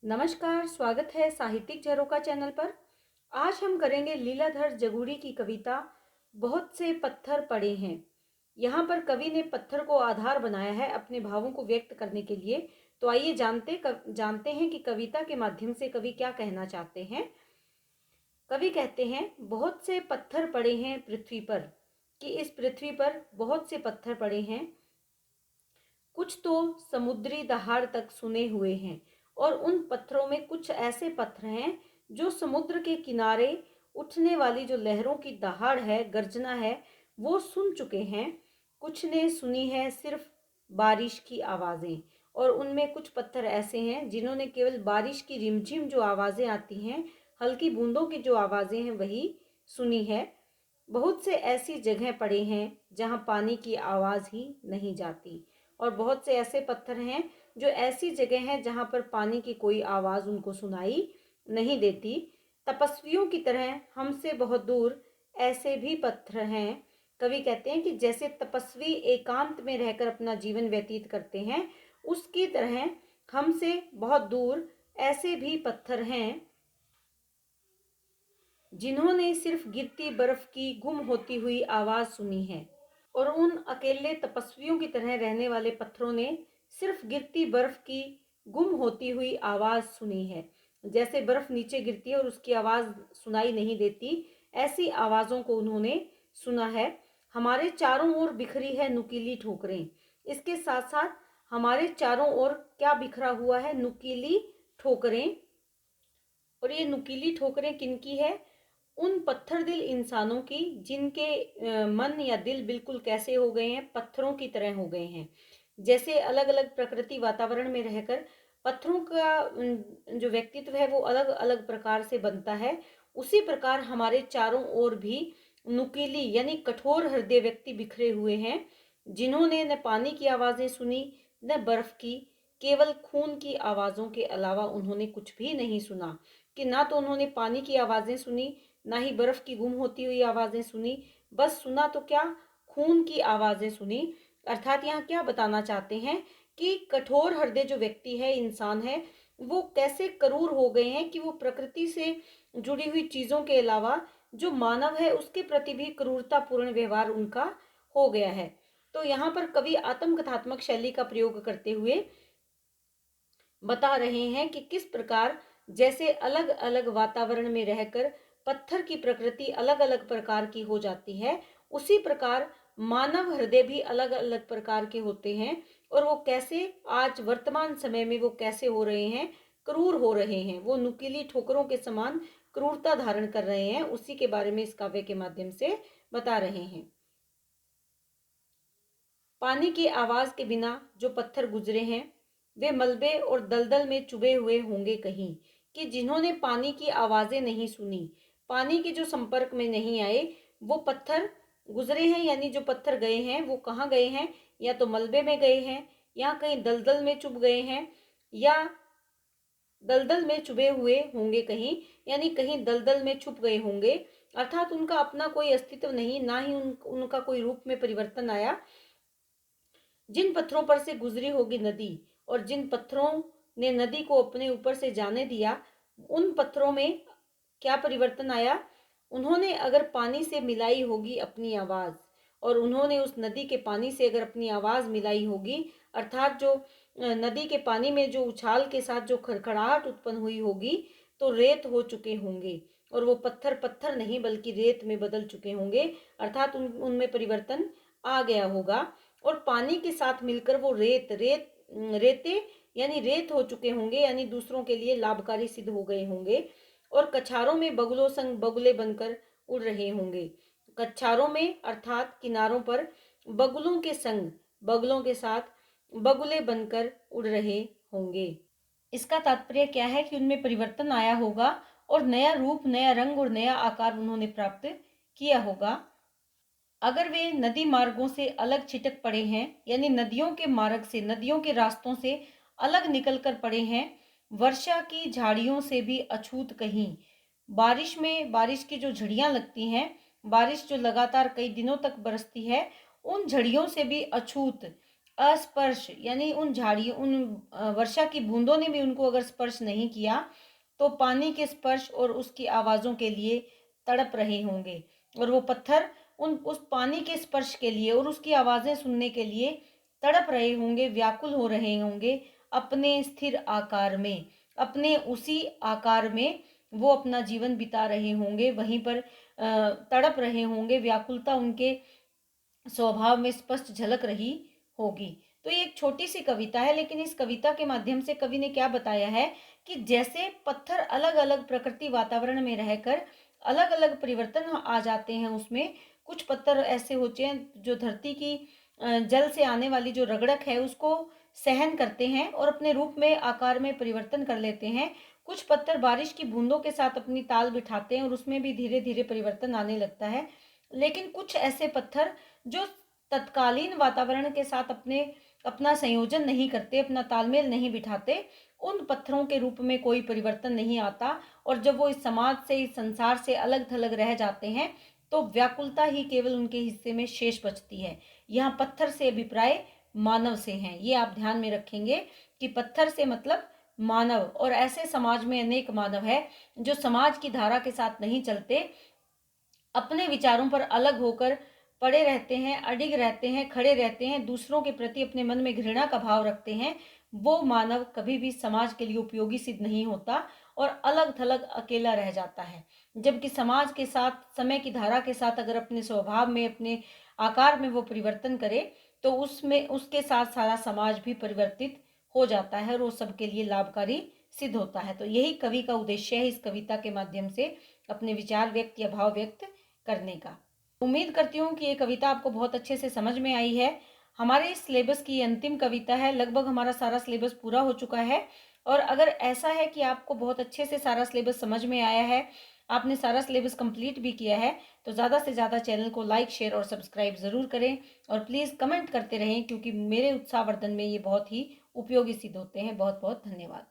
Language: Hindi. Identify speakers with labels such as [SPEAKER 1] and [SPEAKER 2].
[SPEAKER 1] नमस्कार, स्वागत है साहित्यिक झरोखा चैनल पर। आज हम करेंगे लीलाधर जगूड़ी की कविता बहुत से पत्थर पड़े हैं। यहाँ पर कवि ने पत्थर को आधार बनाया है अपने भावों को व्यक्त करने के लिए। तो आइए जानते हैं कि कविता के माध्यम से कवि क्या कहना चाहते हैं। कवि कहते हैं, बहुत से पत्थर पड़े हैं पृथ्वी पर, कि इस पृथ्वी पर बहुत से पत्थर पड़े हैं। कुछ तो समुद्री दहाड़ तक सुने हुए हैं, और उन पत्थरों में कुछ ऐसे पत्थर हैं जो समुद्र के किनारे उठने वाली जो लहरों की दहाड़ है, गर्जना है, वो सुन चुके हैं। कुछ ने सुनी है सिर्फ बारिश की आवाज़ें, और उनमें कुछ पत्थर ऐसे हैं जिन्होंने केवल बारिश की रिमझिम जो आवाज़ें आती हैं, हल्की बूंदों की जो आवाज़ें हैं, वही सुनी है। बहुत से ऐसी जगह पड़े हैं जहाँ पानी की आवाज़ ही नहीं जाती, और बहुत से ऐसे पत्थर हैं जो ऐसी जगह हैं जहाँ पर पानी की कोई आवाज़ उनको सुनाई नहीं देती। तपस्वियों की तरह हमसे बहुत दूर ऐसे भी पत्थर हैं। कवि कहते हैं कि जैसे तपस्वी एकांत में रहकर अपना जीवन व्यतीत करते हैं, उसकी तरह हमसे बहुत दूर ऐसे भी पत्थर हैं जिन्होंने सिर्फ गिरती बर्फ की गुम होती हुई आवाज़ सुनी है। और उन अकेले तपस्वियों की तरह रहने वाले पत्थरों ने सिर्फ गिरती बर्फ की गुम होती हुई आवाज़ सुनी है। जैसे बर्फ नीचे गिरती है और उसकी आवाज़ सुनाई नहीं देती, ऐसी आवाज़ों को उन्होंने सुना है। हमारे चारों ओर बिखरी है नुकीली ठोकरें। इसके साथ साथ हमारे चारों ओर क्या बिखरा हुआ है? नुकीली ठोकरें। और ये नुकीली ठोकरें किनकी है? उन पत्थर दिल इंसानों की, जिनके मन या दिल बिल्कुल कैसे हो गए हैं? पत्थरों की तरह हो गए हैं। जैसे अलग अलग प्रकृति वातावरण में रहकर पत्थरों का जो व्यक्तित्व है वो अलग अलग प्रकार से बनता है, उसी प्रकार हमारे चारों ओर भी नुकीली यानी कठोर हृदय व्यक्ति बिखरे हुए हैं, जिन्होंने न पानी की आवाज़ें सुनी न बर्फ की। केवल खून की आवाज़ों के अलावा उन्होंने कुछ भी नहीं सुना। कि ना तो उन्होंने पानी की आवाज़ें सुनी, ना ही बर्फ की गुम होती हुई आवाज़ें सुनी। बस सुना तो क्या, खून की आवाज़ें सुनी। अर्थात यहाँ क्या बताना चाहते हैं कि कठोर हृदय जो व्यक्ति है, इंसान है, वो कैसे क्रूर हो गए हैं कि वो प्रकृति से जुड़ी हुई चीज़ों के अलावा जो मानव है उसके प्रति भी क्रूरतापूर्ण व्यवहार उनका हो गया है। तो यहाँ पर कवि आत्मकथात्मक शैली का प्रयोग करते हुए बता रहे हैं कि किस प्रकार जैसे अलग अलग वातावरण में रहकर पत्थर की प्रकृति अलग अलग प्रकार की हो जाती है, उसी प्रकार मानव हृदय भी अलग अलग प्रकार के होते हैं। और वो कैसे आज वर्तमान समय में वो कैसे हो रहे हैं? क्रूर हो रहे हैं। वो नुकीली ठोकरों के समान क्रूरता धारण कर रहे हैं। उसी के बारे में इस काव्य के माध्यम से बता रहे हैं। पानी की आवाज के बिना जो पत्थर गुजरे हैं, वे मलबे और दलदल में चुभे हुए होंगे कहीं। कि जिन्होंने पानी की आवाजें नहीं सुनी, पानी के जो संपर्क में नहीं आए, वो पत्थर गुजरे हैं। यानी जो पत्थर गए हैं वो कहाँ गए हैं? या तो मलबे में गए हैं, या कहीं दलदल में चुभ गए हैं, या दलदल में चुभे हुए होंगे कहीं, यानी कहीं दलदल में छुप गए होंगे। अर्थात उनका अपना कोई अस्तित्व नहीं, ना ही उनका कोई रूप में परिवर्तन आया। जिन पत्थरों पर से गुजरी होगी नदी, और जिन पत्थरों ने नदी को अपने ऊपर से जाने दिया, उन पत्थरों में क्या परिवर्तन आया? उन्होंने अगर पानी से मिलाई होगी अपनी आवाज़, और उन्होंने उस नदी के पानी से अगर अपनी आवाज़ मिलाई होगी, अर्थात जो नदी के पानी में जो उछाल के साथ जो खड़खड़ाहट उत्पन्न हुई होगी, तो रेत हो चुके होंगे, और वो पत्थर पत्थर नहीं बल्कि रेत में बदल चुके होंगे। अर्थात उनमें परिवर्तन आ गया होगा, और पानी के साथ मिलकर वो रेते यानी रेत हो चुके होंगे, यानी दूसरों के लिए लाभकारी सिद्ध हो गए होंगे। और कछारों में बगुलों संग बगुले बनकर उड़ रहे होंगे। कछारों में अर्थात किनारों पर बगुलों के संग, बगुलों के साथ बगुले बनकर उड़ रहे होंगे। इसका तात्पर्य क्या है? कि उनमें परिवर्तन आया होगा, और नया रूप, नया रंग और नया आकार उन्होंने प्राप्त किया होगा। अगर वे नदी मार्गों से अलग छिटक पड़े हैं, यानी नदियों के मार्ग से, नदियों के रास्तों से अलग निकल कर पड़े हैं, वर्षा की झाड़ियों से भी अछूत कहीं। बारिश में, बारिश की जो झड़ियां लगती हैं, बारिश जो लगातार कई दिनों तक बरसती है, उन झड़ियों से भी अछूत, अस्पर्श यानी उन झाड़ियों वर्षा की बूंदों ने भी उनको अगर स्पर्श नहीं किया तो पानी के स्पर्श और उसकी आवाज़ों के लिए तड़प रहे होंगे। और वो पत्थर उस पानी के स्पर्श के लिए और उसकी आवाज़ें सुनने के लिए तड़प रहे होंगे, व्याकुल हो रहे होंगे अपने स्थिर आकार में। अपने उसी आकार में वो अपना जीवन बिता रहे होंगे, वहीं पर तड़प रहे होंगे, व्याकुलता उनके स्वभाव में स्पष्ट झलक रही होगी। तो ये एक छोटी सी कविता है, लेकिन इस कविता के माध्यम से कवि ने क्या बताया है कि जैसे पत्थर अलग अलग प्रकृति वातावरण में रहकर अलग अलग परिवर्तन आ जाते हैं, उसमें कुछ पत्थर ऐसे होते हैं जो धरती की जल से आने वाली जो रगड़क है उसको सहन करते हैं और अपने रूप में आकार में परिवर्तन कर लेते हैं। कुछ पत्थर बारिश की बूंदों के साथ अपनी ताल बिठाते हैं और उसमें भी धीरे धीरे परिवर्तन आने लगता है। लेकिन कुछ ऐसे पत्थर जो तत्कालीन वातावरण के साथ अपना संयोजन नहीं करते, अपना तालमेल नहीं बिठाते, उन पत्थरों के रूप में कोई परिवर्तन नहीं आता और जब वो इस समाज से, इस संसार से अलग थलग रह जाते हैं तो व्याकुलता ही केवल उनके हिस्से में शेष बचती है। यहाँ पत्थर से अभिप्राय मानव से हैं, ये आप ध्यान में रखेंगे कि पत्थर से मतलब मानव। और ऐसे समाज में अनेक मानव है जो समाज की धारा के साथ नहीं चलते, अपने विचारों पर अलग होकर पड़े रहते हैं, अडिग रहते हैं, खड़े रहते हैं, दूसरों के प्रति अपने मन में घृणा का भाव रखते हैं। वो मानव कभी भी समाज के लिए उपयोगी सिद्ध नहीं होता और अलग थलग अकेला रह जाता है। जबकि समाज के साथ, समय की धारा के साथ अगर अपने स्वभाव में, अपने आकार में वो परिवर्तन करे तो उसमें उसके साथ सारा समाज भी परिवर्तित हो जाता है और वो सबके लिए लाभकारी सिद्ध होता है। तो यही कवि का उद्देश्य है इस कविता के माध्यम से अपने विचार व्यक्त या भाव व्यक्त करने का। उम्मीद करती हूँ कि ये कविता आपको बहुत अच्छे से समझ में आई है। हमारे इस सिलेबस की अंतिम कविता है, लगभग हमारा सारा सिलेबस पूरा हो चुका है। और अगर ऐसा है कि आपको बहुत अच्छे से सारा सिलेबस समझ में आया है, आपने सारा सिलेबस कंप्लीट भी किया है, तो ज़्यादा से ज़्यादा चैनल को लाइक, शेयर और सब्सक्राइब ज़रूर करें और प्लीज़ कमेंट करते रहें, क्योंकि मेरे उत्साहवर्धन में ये बहुत ही उपयोगी सिद्ध होते हैं। बहुत बहुत धन्यवाद।